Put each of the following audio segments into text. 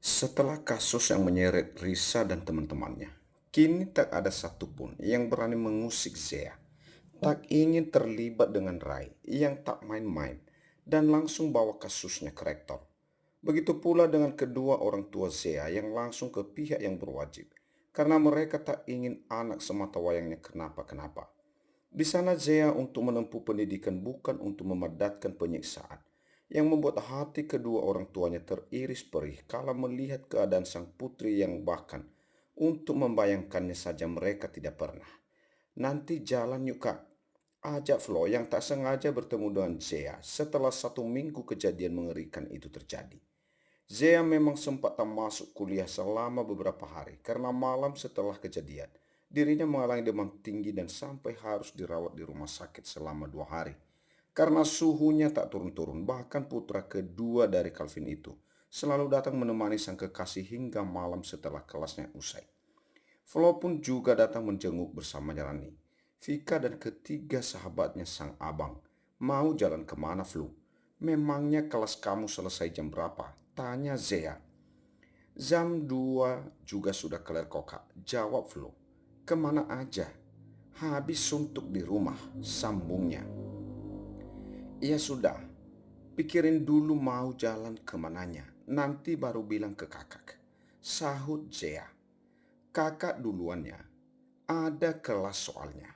Setelah kasus yang menyeret Risa dan teman-temannya, kini tak ada satupun yang berani mengusik Zea. Tak ingin terlibat dengan Rai yang tak main-main dan langsung bawa kasusnya ke rektor. Begitu pula dengan kedua orang tua Zea yang langsung ke pihak yang berwajib karena mereka tak ingin anak semata wayangnya kenapa-kenapa. Di sana Zea untuk menempuh pendidikan bukan untuk memadatkan penyiksaan, yang membuat hati kedua orang tuanya teriris perih kala melihat keadaan sang putri yang bahkan untuk membayangkannya saja mereka tidak pernah. Nanti jalan yuk kak, ajak Flo yang tak sengaja bertemu dengan Zea setelah 1 minggu kejadian mengerikan itu terjadi. Zea memang sempat tak masuk kuliah selama beberapa hari karena malam setelah kejadian, dirinya mengalami demam tinggi dan sampai harus dirawat di rumah sakit selama 2 hari. Karena suhunya tak turun-turun, bahkan putra kedua dari Calvin itu selalu datang menemani sang kekasih hingga malam setelah kelasnya usai. Flo pun juga datang menjenguk bersama Rani, Vika dan ketiga sahabatnya sang abang. Mau jalan kemana Flu? Memangnya kelas kamu selesai jam berapa? Tanya Zea. Jam 2 juga sudah kelar kok kak, jawab Flo. Kemana aja? Habis suntuk di rumah, sambungnya. Iya sudah, pikirin dulu mau jalan kemananya, nanti baru bilang ke kakak. Sahut Zea. Kakak duluannya, ada kelas soalnya.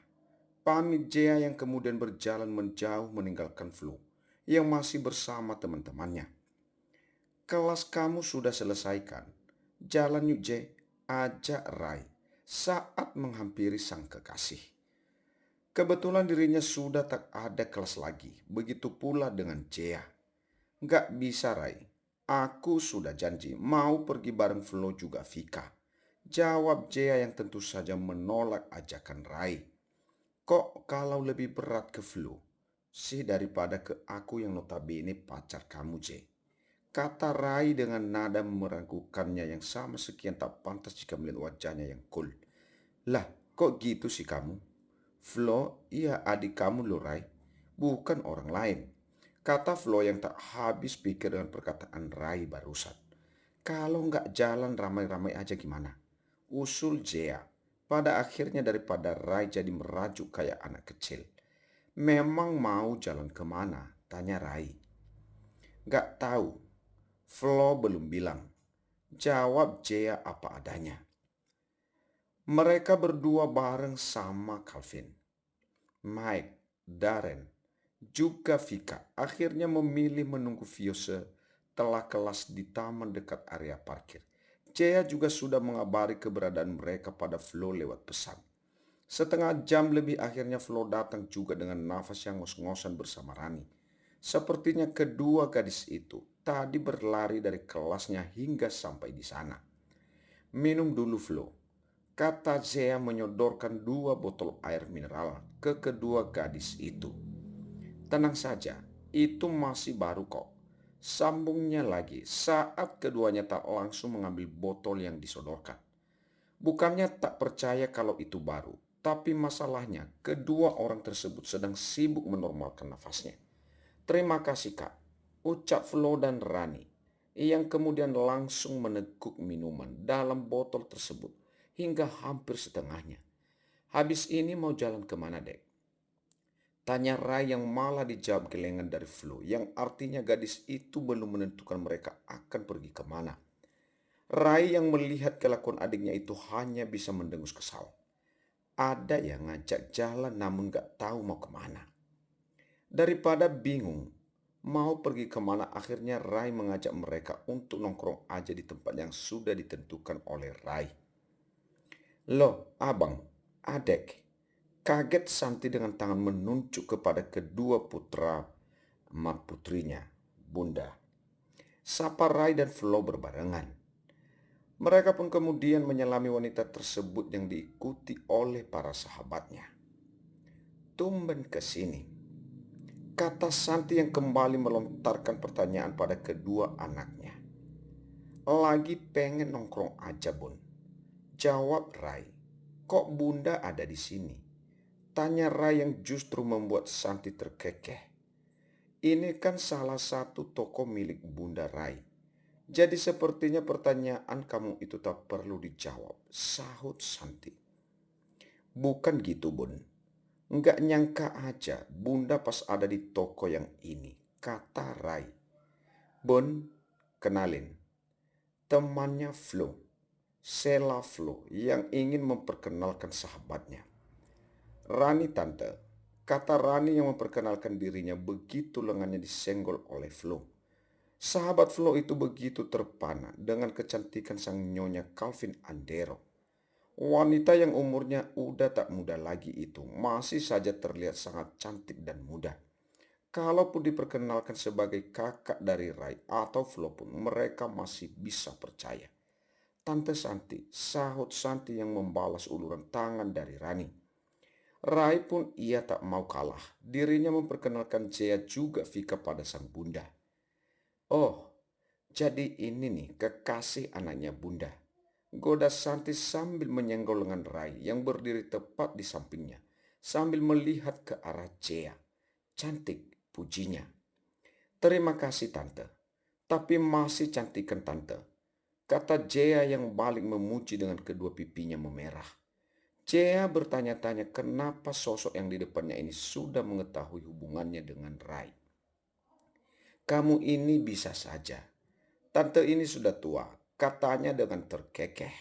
Pamit Zea yang kemudian berjalan menjauh meninggalkan Flu yang masih bersama teman-temannya. Kelas kamu sudah selesaikan. Jalan yuk J, ajak Rai saat menghampiri sang kekasih. Kebetulan dirinya sudah tak ada kelas lagi, begitu pula dengan Jea. Gak bisa Rai, aku sudah janji mau pergi bareng Flo juga Vika. Jawab Jea yang tentu saja menolak ajakan Rai. Kok kalau lebih berat ke Flo sih daripada ke aku yang notabene pacar kamu J? Kata Rai dengan nada meragukannya yang sama sekian tak pantas jika melihat wajahnya yang cool. Lah, kok gitu sih kamu? Flo, iya adik kamu loh Rai, bukan orang lain. Kata Flo yang tak habis pikir dengan perkataan Rai barusan. Kalau nggak jalan ramai-ramai aja gimana? Usul Jea. Pada akhirnya daripada Rai jadi merajuk kayak anak kecil. Memang mau jalan kemana? Tanya Rai. Nggak tahu. Flo belum bilang. Jawab Jea apa adanya. Mereka berdua bareng sama Calvin, Mike, Darren, juga Vika akhirnya memilih menunggu Fiose telah kelas di taman dekat area parkir. Jea juga sudah mengabari keberadaan mereka pada Flo lewat pesan. Setengah jam lebih akhirnya Flo datang juga dengan nafas yang ngos-ngosan bersama Rani. Sepertinya kedua gadis itu tadi berlari dari kelasnya hingga sampai di sana. Minum dulu Flo, kata Zea menyodorkan 2 botol air mineral ke kedua gadis itu. Tenang saja, itu masih baru kok. Sambungnya lagi saat keduanya tak langsung mengambil botol yang disodorkan. Bukannya tak percaya kalau itu baru, tapi masalahnya kedua orang tersebut sedang sibuk menormalkan nafasnya. Terima kasih kak, ucap Flo dan Rani, yang kemudian langsung meneguk minuman dalam botol tersebut hingga hampir setengahnya. Habis ini mau jalan kemana dek? Tanya Rai yang malah dijawab gelengan dari Flo yang artinya gadis itu belum menentukan mereka akan pergi kemana. Rai yang melihat kelakuan adiknya itu hanya bisa mendengus kesal. Ada yang ngajak jalan namun gak tahu mau kemana. Daripada bingung mau pergi kemana, akhirnya Rai mengajak mereka untuk nongkrong aja di tempat yang sudah ditentukan oleh Rai. Loh abang, adek, kaget Santi dengan tangan menunjuk kepada kedua putra mak putrinya, Bunda. Sapa Rai dan Flo berbarengan. Mereka pun kemudian menyelami wanita tersebut yang diikuti oleh para sahabatnya. Tumben ke sini, kata Santi yang kembali melontarkan pertanyaan pada kedua anaknya. Lagi pengen nongkrong aja Bun, jawab Rai. Kok Bunda ada di sini? Tanya Rai yang justru membuat Santi terkekeh. Ini kan salah satu toko milik Bunda Rai. Jadi sepertinya pertanyaan kamu itu tak perlu dijawab, sahut Santi. Bukan gitu, Bun. Nggak nyangka aja Bunda pas ada di toko yang ini, kata Rai. Bun, kenalin, temannya Flo, Sela Flo yang ingin memperkenalkan sahabatnya. Rani tante, kata Rani yang memperkenalkan dirinya begitu lengannya disenggol oleh Flo. Sahabat Flo itu begitu terpana dengan kecantikan sang nyonya Calvin Andero. Wanita yang umurnya udah tak muda lagi itu masih saja terlihat sangat cantik dan muda. Kalaupun diperkenalkan sebagai kakak dari Rai atau Flo pun mereka masih bisa percaya. Tante Santi, sahut Santi yang membalas uluran tangan dari Rani. Rai pun ia tak mau kalah. Dirinya memperkenalkan Jaya juga Vika pada sang bunda. Oh, jadi ini nih kekasih anaknya bunda. Goda Santi sambil menyenggol lengan Rai yang berdiri tepat di sampingnya. Sambil melihat ke arah Jaya. Cantik, pujinya. Terima kasih tante. Tapi masih cantikan tante. Kata Jaya yang balik memuji dengan kedua pipinya memerah. Jaya bertanya-tanya kenapa sosok yang di depannya ini sudah mengetahui hubungannya dengan Rai. Kamu ini bisa saja. Tante ini sudah tua, katanya dengan terkekeh.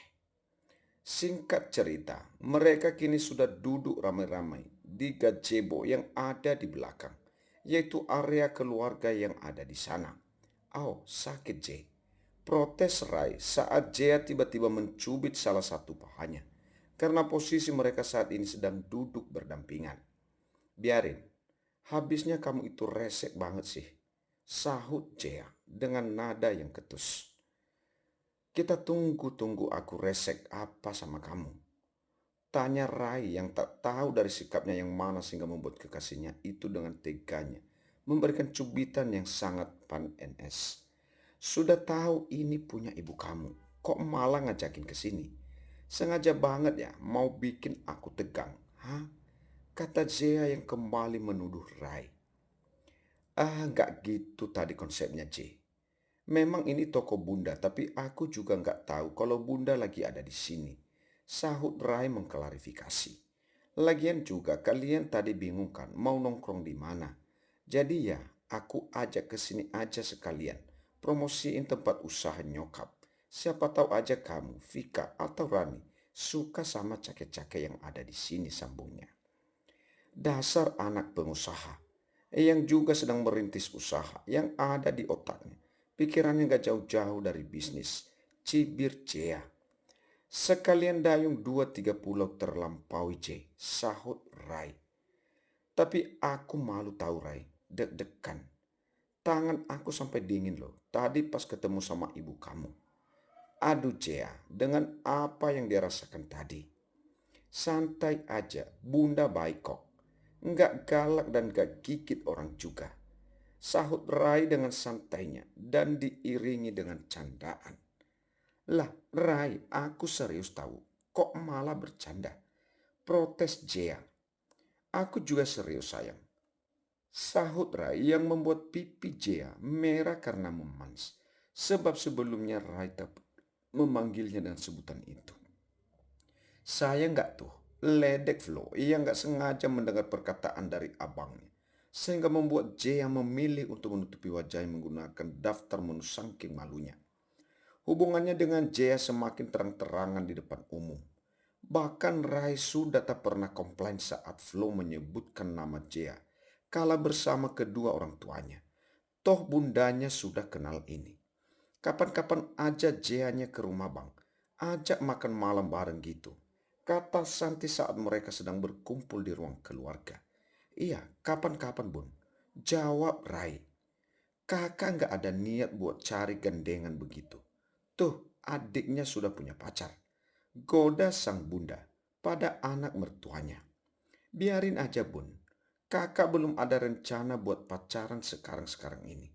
Singkat cerita, mereka kini sudah duduk ramai-ramai di gazebo yang ada di belakang, yaitu area keluarga yang ada di sana. Oh, sakit Jay. Protes Rai saat Jaya tiba-tiba mencubit salah satu pahanya. Karena posisi mereka saat ini sedang duduk berdampingan. Biarin, habisnya kamu itu resek banget sih. Sahut Jaya dengan nada yang ketus. Kita tunggu-tunggu aku resek apa sama kamu. Tanya Rai yang tak tahu dari sikapnya yang mana sehingga membuat kekasihnya itu dengan teganya memberikan cubitan yang sangat pan-NS. Sudah tahu ini punya ibu kamu, kok malah ngajakin ke sini? Sengaja banget ya mau bikin aku tegang, hah? Kata Zea yang kembali menuduh Rai. Ah, nggak gitu tadi konsepnya J. Memang ini toko Bunda, tapi aku juga nggak tahu kalau Bunda lagi ada di sini. Sahut Rai mengklarifikasi. Lagian juga kalian tadi bingung kan mau nongkrong di mana. Jadi ya, aku ajak ke sini aja sekalian. Promosiin tempat usaha nyokap. Siapa tahu aja kamu, Vika atau Rani, suka sama cake-cake yang ada di sini sambungnya. Dasar anak pengusaha yang juga sedang merintis usaha yang ada di otaknya. Pikirannya gak jauh-jauh dari bisnis. Cibir Jaya. Sekalian dayung 2-3 pulau terlampaui J, sahut Rai. Tapi aku malu tahu Rai, deg-degan. Tangan aku sampai dingin loh, tadi pas ketemu sama ibu kamu. Aduh Jaya, dengan apa yang dia rasakan tadi. Santai aja, bunda baik kok. Nggak galak dan gak gigit orang juga. Sahut Rai dengan santainya dan diiringi dengan candaan. Lah Rai, aku serius tahu. Kok malah bercanda? Protes Jaya. Aku juga serius sayang. Sahut Rai yang membuat pipi Jaya merah karena memans. Sebab sebelumnya Rai tak memanggilnya dengan sebutan itu. Saya nggak tuh, ledek Flo. Ia nggak sengaja mendengar perkataan dari abangnya. Sehingga membuat Jaya memilih untuk menutupi wajahnya menggunakan daftar menu saking malunya. Hubungannya dengan Jaya semakin terang-terangan di depan umum. Bahkan Rai sudah tak pernah komplain saat Flo menyebutkan nama Jaya kala bersama kedua orang tuanya. Toh bundanya sudah kenal ini. Kapan-kapan aja Jayanya ke rumah bang, ajak makan malam bareng gitu. Kata Santi saat mereka sedang berkumpul di ruang keluarga. Iya, kapan-kapan bun. Jawab Rai. Kakak nggak ada niat buat cari gandengan begitu. Tuh, adiknya sudah punya pacar. Goda sang bunda pada anak mertuanya. Biarin aja bun, kakak belum ada rencana buat pacaran sekarang-sekarang ini.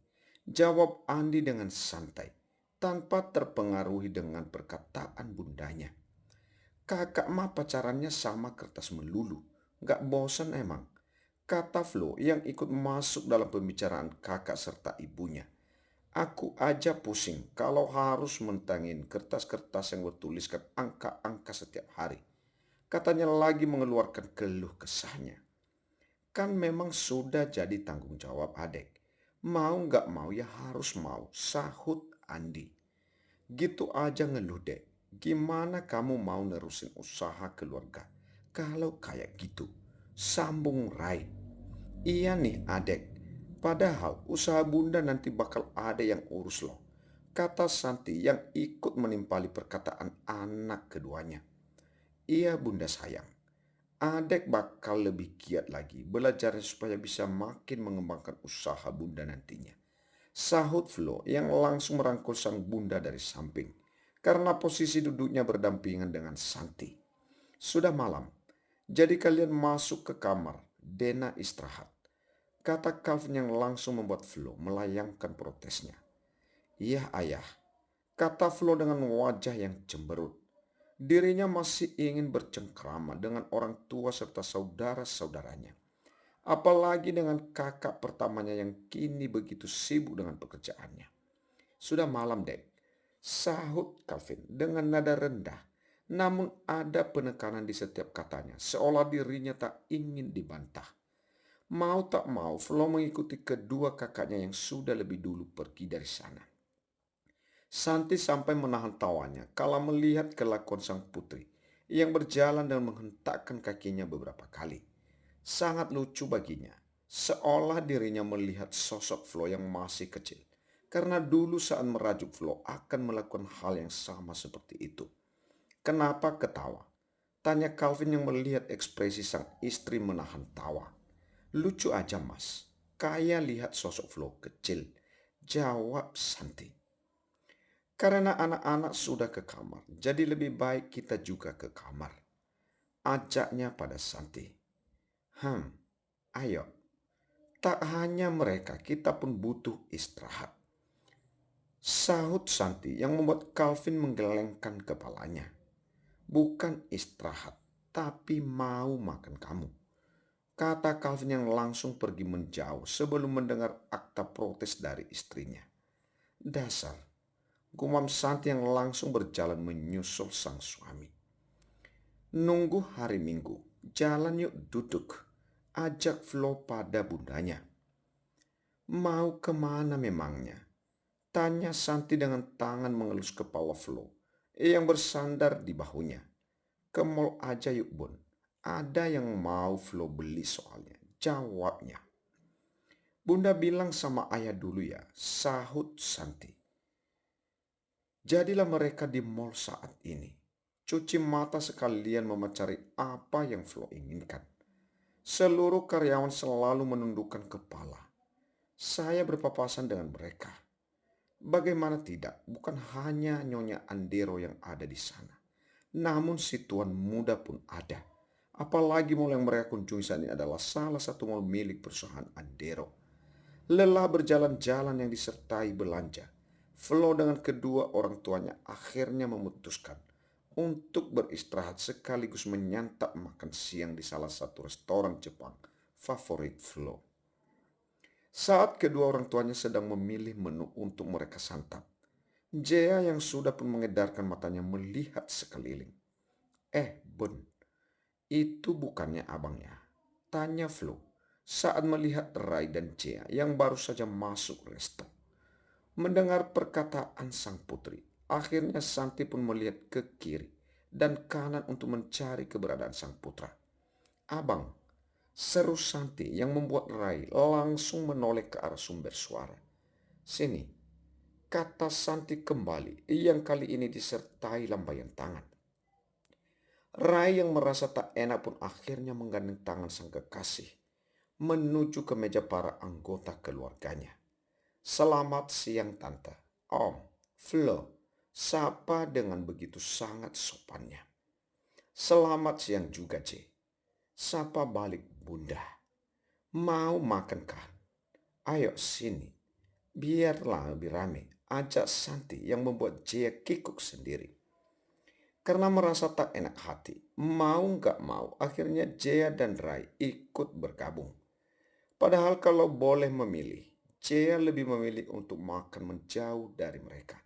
Jawab Andi dengan santai, tanpa terpengaruhi dengan perkataan bundanya. Kakak mah pacarannya sama kertas melulu, gak bosan emang. Kata Flo yang ikut masuk dalam pembicaraan kakak serta ibunya. Aku aja pusing kalau harus mentangin kertas-kertas yang bertuliskan angka-angka setiap hari. Katanya lagi mengeluarkan keluh kesahnya. Kan memang sudah jadi tanggung jawab adek. Mau nggak mau ya harus mau, sahut Andi. Gitu aja ngeluh dek. Gimana kamu mau nerusin usaha keluarga? Kalau kayak gitu, sambung Rai. Iya nih adek, padahal usaha bunda nanti bakal ada yang urus loh. Kata Santi yang ikut menimpali perkataan anak keduanya. Iya bunda sayang, adek bakal lebih giat lagi belajarnya supaya bisa makin mengembangkan usaha bunda nantinya. Sahut Flo yang langsung merangkul sang bunda dari samping. Karena posisi duduknya berdampingan dengan Santi. Sudah malam, jadi kalian masuk ke kamar. Dena istirahat. Kata Calvin yang langsung membuat Flo melayangkan protesnya. Iya ayah, kata Flo dengan wajah yang cemberut. Dirinya masih ingin bercengkrama dengan orang tua serta saudara-saudaranya. Apalagi dengan kakak pertamanya yang kini begitu sibuk dengan pekerjaannya. Sudah malam dek, sahut Calvin dengan nada rendah. Namun ada penekanan di setiap katanya, seolah dirinya tak ingin dibantah. Mau tak mau, Flo mengikuti kedua kakaknya yang sudah lebih dulu pergi dari sana. Santi sampai menahan tawanya kala melihat kelakuan sang putri yang berjalan dan menghentakkan kakinya beberapa kali. Sangat lucu baginya, seolah dirinya melihat sosok Flo yang masih kecil. Karena dulu saat merajuk Flo akan melakukan hal yang sama seperti itu. Kenapa ketawa? Tanya Calvin yang melihat ekspresi sang istri menahan tawa. Lucu aja mas, kayak lihat sosok Flo kecil. Jawab Santi. Karena anak-anak sudah ke kamar, jadi lebih baik kita juga ke kamar. Ajaknya pada Santi. Ayo. Tak hanya mereka, kita pun butuh istirahat. Sahut Santi yang membuat Calvin menggelengkan kepalanya. Bukan istirahat, tapi mau makan kamu. Kata Calvin yang langsung pergi menjauh sebelum mendengar akta protes dari istrinya. Dasar, gumam Santi yang langsung berjalan menyusul sang suami. Nunggu hari Minggu, jalan yuk duduk. Ajak Flo pada bundanya. Mau kemana memangnya? Tanya Santi dengan tangan mengelus kepala Flo yang bersandar di bahunya. Ke mall aja yuk bun. Ada yang mau Flo beli soalnya. Jawabnya. Bunda bilang sama ayah dulu ya, sahut Santi. Jadilah mereka di mall saat ini. Cuci mata sekalian mencari apa yang Flo inginkan. Seluruh karyawan selalu menundukkan kepala. Saya berpapasan dengan mereka. Bagaimana tidak, bukan hanya Nyonya Andero yang ada di sana. Namun si tuan muda pun ada. Apalagi mall yang mereka kunjungi saat ini adalah salah satu mall milik perusahaan Andero. Lelah berjalan-jalan yang disertai belanja, Flo dengan kedua orang tuanya akhirnya memutuskan untuk beristirahat sekaligus menyantap makan siang di salah satu restoran Jepang favorit Flo. Saat kedua orang tuanya sedang memilih menu untuk mereka santap, Jea yang sudah pun mengedarkan matanya melihat sekeliling. Bun, itu bukannya abangnya? Tanya Flo saat melihat Rai dan Jea yang baru saja masuk resto. Mendengar perkataan sang putri, akhirnya Santi pun melihat ke kiri dan kanan untuk mencari keberadaan sang putra. Abang, seru Santi yang membuat Rai langsung menoleh ke arah sumber suara. Sini, kata Santi kembali yang kali ini disertai lambaian tangan. Rai yang merasa tak enak pun akhirnya menggandeng tangan sang kekasih menuju ke meja para anggota keluarganya. Selamat siang tante, om, Flo, sapa dengan begitu sangat sopannya. Selamat siang juga C, sapa balik bunda. Mau makan kan? Ayo sini, biarlah lebih rame, ajak Santi yang membuat Jaya kikuk sendiri. Karena merasa tak enak hati, mau gak mau akhirnya Jaya dan Rai ikut bergabung. Padahal kalau boleh memilih, Jaya lebih memilih untuk makan menjauh dari mereka.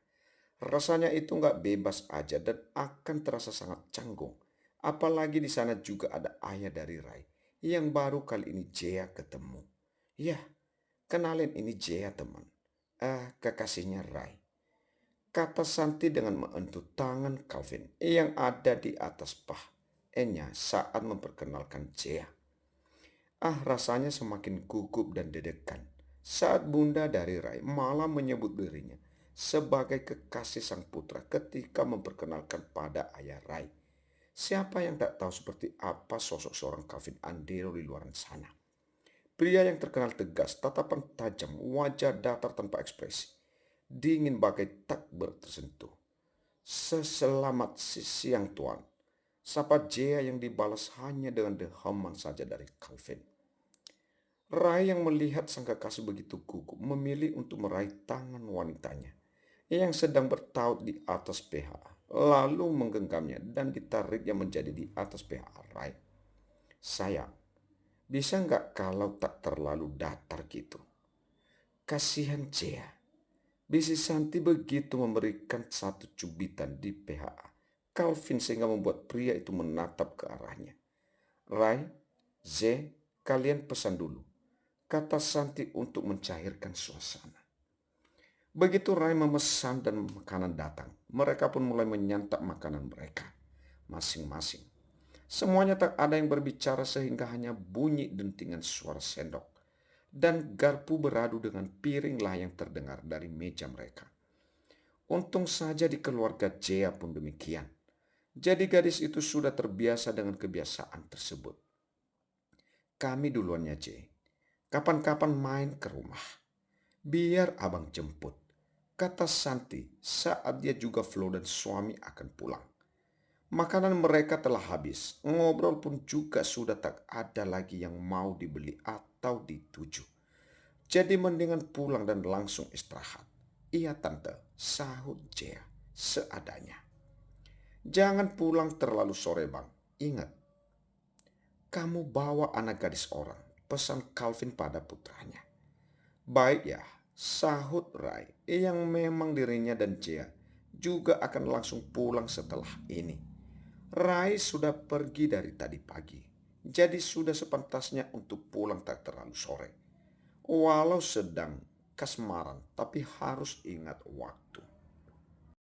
Rasanya itu nggak bebas aja dan akan terasa sangat canggung. Apalagi di sana juga ada ayah dari Rai yang baru kali ini Jaya ketemu. Ya, kenalin ini Jaya teman. Kekasihnya Rai. Kata Santi dengan menyentuh tangan Calvin yang ada di atas paha-nya saat memperkenalkan Jaya. Rasanya semakin gugup dan deg-degan saat bunda dari Rai malah menyebut dirinya sebagai kekasih sang putra ketika memperkenalkan pada ayah Rai. Siapa yang tak tahu seperti apa sosok seorang Calvin Andero di luar sana. Pria yang terkenal tegas, tatapan tajam, wajah datar tanpa ekspresi. Dingin bagai tak bertersentuh. Seselamat siang tuan. Sapa Jaya yang dibalas hanya dengan dehaman saja dari Calvin. Rai yang melihat sang kekasih begitu gugup memilih untuk meraih tangan wanitanya yang sedang bertaut di atas PHA, lalu menggenggamnya dan ditariknya menjadi di atas PHA Rai. Sayang, bisa nggak kalau tak terlalu datar gitu? Kasihan Jaya. Bisi Santi begitu memberikan satu cubitan di PHA Calvin sehingga membuat pria itu menatap ke arahnya. Rai, Z, kalian pesan dulu, kata Santi untuk mencairkan suasana. Begitu Rai memesan dan makanan datang, mereka pun mulai menyantap makanan mereka masing-masing. Semuanya tak ada yang berbicara sehingga hanya bunyi dentingan suara sendok dan garpu beradu dengan piringlah yang terdengar dari meja mereka. Untung saja di keluarga Jaya pun demikian. Jadi gadis itu sudah terbiasa dengan kebiasaan tersebut. Kami duluannya Jay. Kapan-kapan main ke rumah. Biar abang jemput, kata Santi saat dia juga Flo dan suami akan pulang. Makanan mereka telah habis, ngobrol pun juga sudah tak ada lagi yang mau dibeli atau dituju. Jadi mendingan pulang dan langsung istirahat. Iya tante, sahut Jaya seadanya. Jangan pulang terlalu sore bang, ingat. Kamu bawa anak gadis orang, pesan Calvin pada putranya. Baik ya, sahut Rai yang memang dirinya dan Jaya juga akan langsung pulang setelah ini. Rai sudah pergi dari tadi pagi, jadi sudah sepantasnya untuk pulang tak terlalu sore. Walau sedang kasmaran, tapi harus ingat waktu.